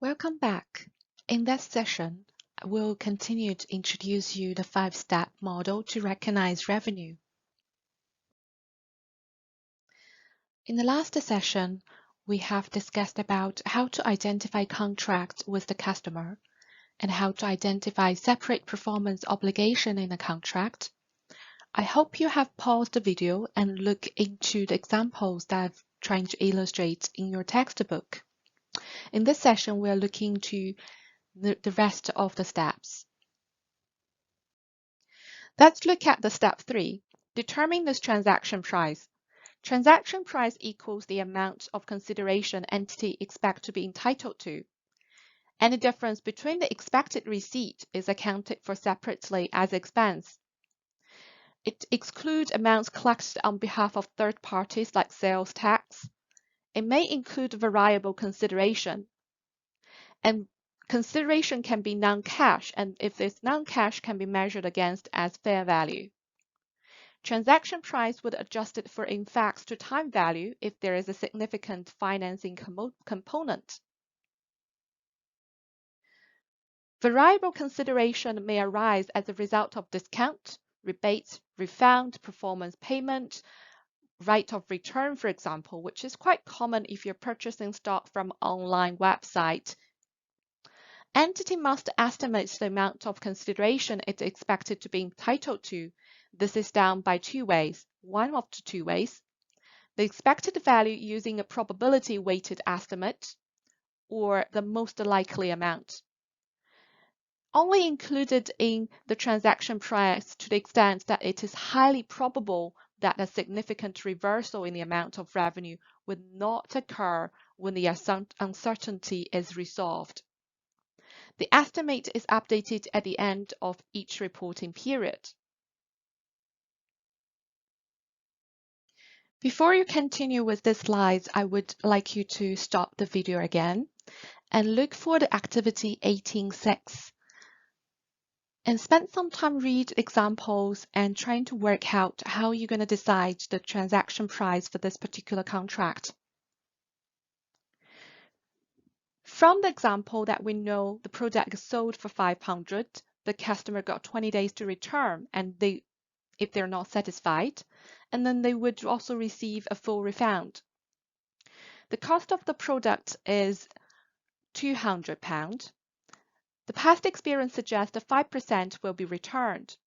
Welcome back. In this session, we'll continue to introduce you the 5-step model to recognize revenue. In the last session, we have discussed about how to identify contracts with the customer and how to identify separate performance obligation in a contract. I hope you have paused the video and look into the examples that I'm trying to illustrate in your textbook. In this session, we are looking to the rest of the steps. Let's look at the step 3. Determine this transaction price. Transaction price equals the amount of consideration entity expect to be entitled to. Any difference between the expected receipt is accounted for separately as expense. It excludes amounts collected on behalf of third parties like sales tax. It may include variable consideration. And consideration can be non-cash, and if it's non-cash, can be measured against as fair value. Transaction price would adjust it for in-fact to time value if there is a significant financing component. Variable consideration may arise as a result of discount, rebates, refund, performance payment, right of return, for example, which is quite common if you're purchasing stock from online website. Entity must estimate the amount of consideration it's expected to be entitled to. This is done by two ways, one of the two ways. The expected value using a probability weighted estimate, or the most likely amount. Only included in the transaction price to the extent that it is highly probable that a significant reversal in the amount of revenue would not occur when the uncertainty is resolved. The estimate is updated at the end of each reporting period. Before you continue with the slides, I would like you to stop the video again and look for the activity 18.6 and spend some time read examples and trying to work out how you're going to decide the transaction price for this particular contract. From the example that we know the product is sold for 500, the customer got 20 days to return, and if they're not satisfied, and then they would also receive a full refund. The cost of the product is £200. The past experience suggests that 5% will be returned.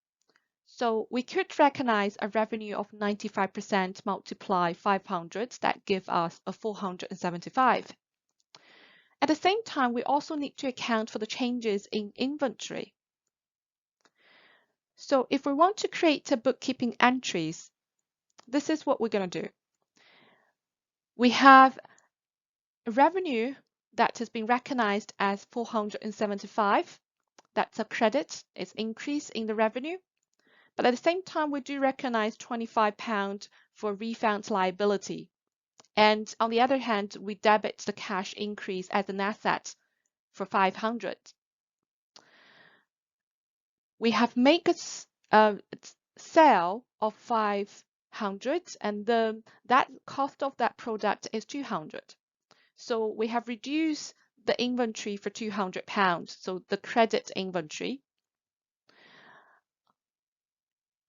So we could recognize a revenue of 95% multiply 500 that give us a 475. At the same time, we also need to account for the changes in inventory. So if we want to create a bookkeeping entries, this is what we're going to do. We have a revenue that has been recognized as 475. That's a credit, it's increase in the revenue. But at the same time, we do recognize £25 for refund liability. And on the other hand, we debit the cash increase as an asset for 500. We have made a sale of 500, and that cost of that product is 200. So we have reduced the inventory for £200, so the credit inventory.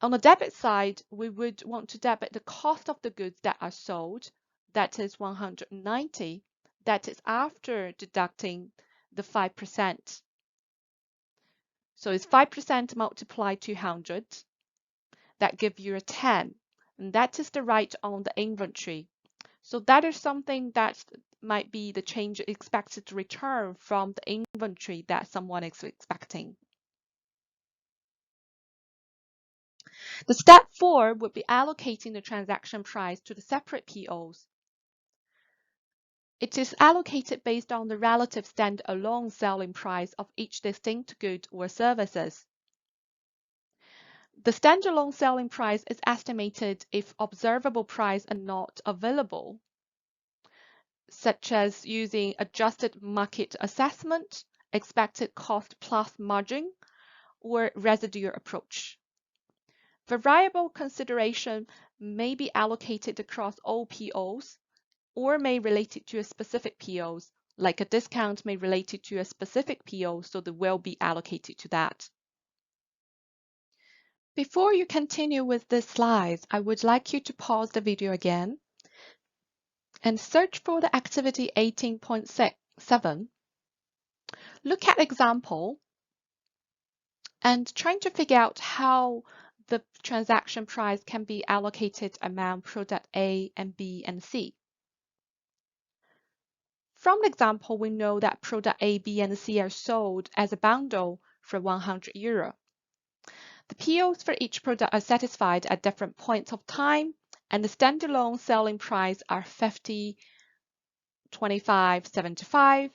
On the debit side, we would want to debit the cost of the goods that are sold, that is 190, that is after deducting the 5%. So it's 5% multiplied 200, that gives you a 10, and that is the right on the inventory. So that is something that might be the change expected to return from the inventory that someone is expecting. The step 4 would be allocating the transaction price to the separate POs. It is allocated based on the relative stand-alone selling price of each distinct good or services. The standalone selling price is estimated if observable price are not available, such as using adjusted market assessment, expected cost plus margin, or residual approach. Variable consideration may be allocated across all POs or may relate it to a specific POs, like a discount may relate to a specific PO, so they will be allocated to that. Before you continue with the slides, I would like you to pause the video again and search for the activity 18.7. Look at example and trying to figure out how the transaction price can be allocated among product A and B and C. From the example, we know that product A, B, and C are sold as a bundle for €100. The POs for each product are satisfied at different points of time, and the standalone selling price are 50, 25, 75,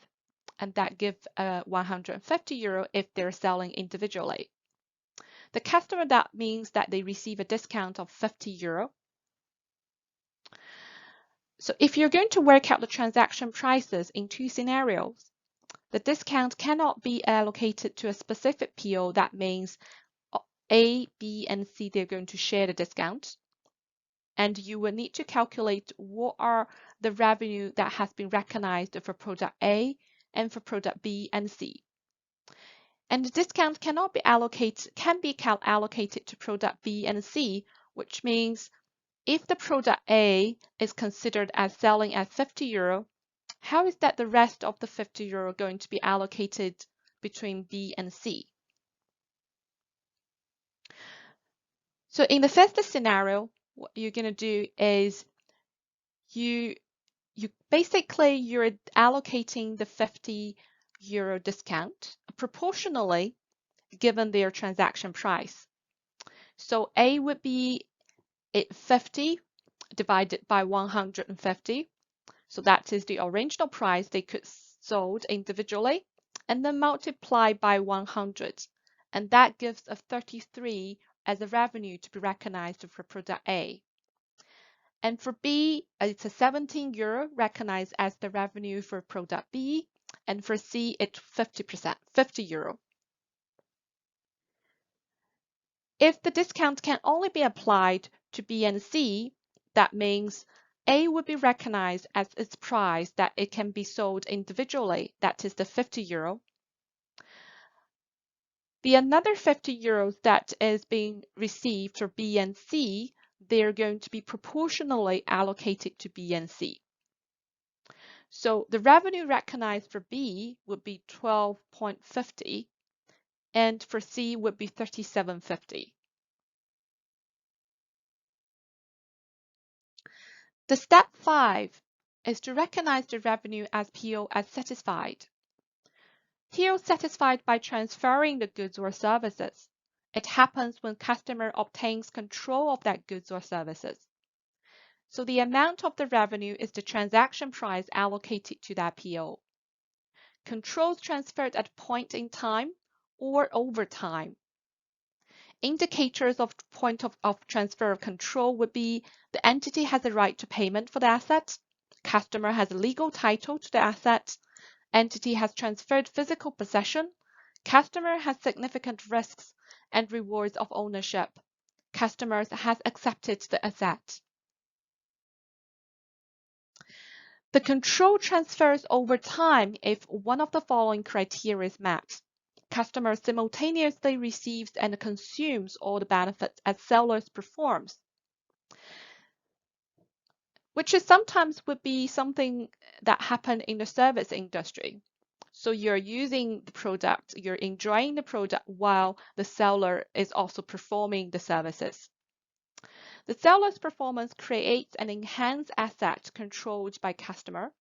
and that gives €150 if they're selling individually. The customer, that means that they receive a discount of €50. So if you're going to work out the transaction prices in two scenarios, the discount cannot be allocated to a specific PO. That means A, B, and C, they're going to share the discount. And you will need to calculate what are the revenue that has been recognized for product A and for product B and C. And the discount cannot be allocated, can be allocated to product B and C, which means if the product A is considered as selling at €50, how is that the rest of the €50 going to be allocated between B and C? So in the first scenario, what you're going to do is you're allocating the €50 discount proportionally given their transaction price. So A would be 50 divided by 150. So that is the original price they could sold individually, and then multiply by 100. And that gives a 33 as a revenue to be recognized for product A. And for B, it's a €17 recognized as the revenue for product B, and for C, it's 50%, €50. If the discount can only be applied to B and C, that means A would be recognized as its price that it can be sold individually, that is the €50. The another €50 that is being received for B and C, they're going to be proportionally allocated to B and C. So the revenue recognized for B would be 12.50, and for C would be 37.50. The step 5 is to recognize the revenue as PO as satisfied. PO satisfied by transferring the goods or services. It happens when customer obtains control of that goods or services. So the amount of the revenue is the transaction price allocated to that PO. Controls transferred at a point in time or over time. Indicators of point of transfer of control would be the entity has a right to payment for the asset, customer has a legal title to the asset, entity has transferred physical possession, customer has significant risks and rewards of ownership, customer has accepted the asset. The control transfers over time if one of the following criteria is met. Customer simultaneously receives and consumes all the benefits as sellers performs, which is sometimes would be something that happen in the service industry. So you're using the product, you're enjoying the product while the seller is also performing the services. The seller's performance creates an enhanced asset controlled by customer.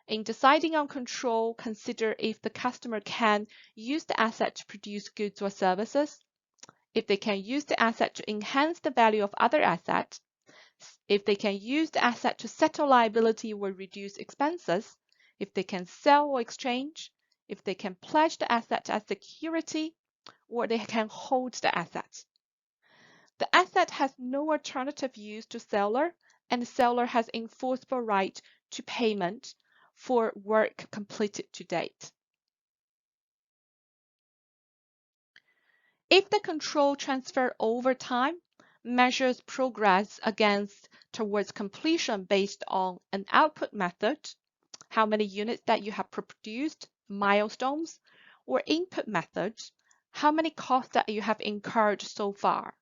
In deciding on control, consider if the customer can use the asset to produce goods or services, if they can use the asset to enhance the value of other assets, if they can use the asset to settle liability or reduce expenses, if they can sell or exchange, if they can pledge the asset as security, or they can hold the asset. The asset has no alternative use to seller, and the seller has enforceable right to payment for work completed to date. If the control transfer over time measures progress against towards completion based on an output method, how many units that you have produced, milestones, or input methods, how many costs that you have incurred so far.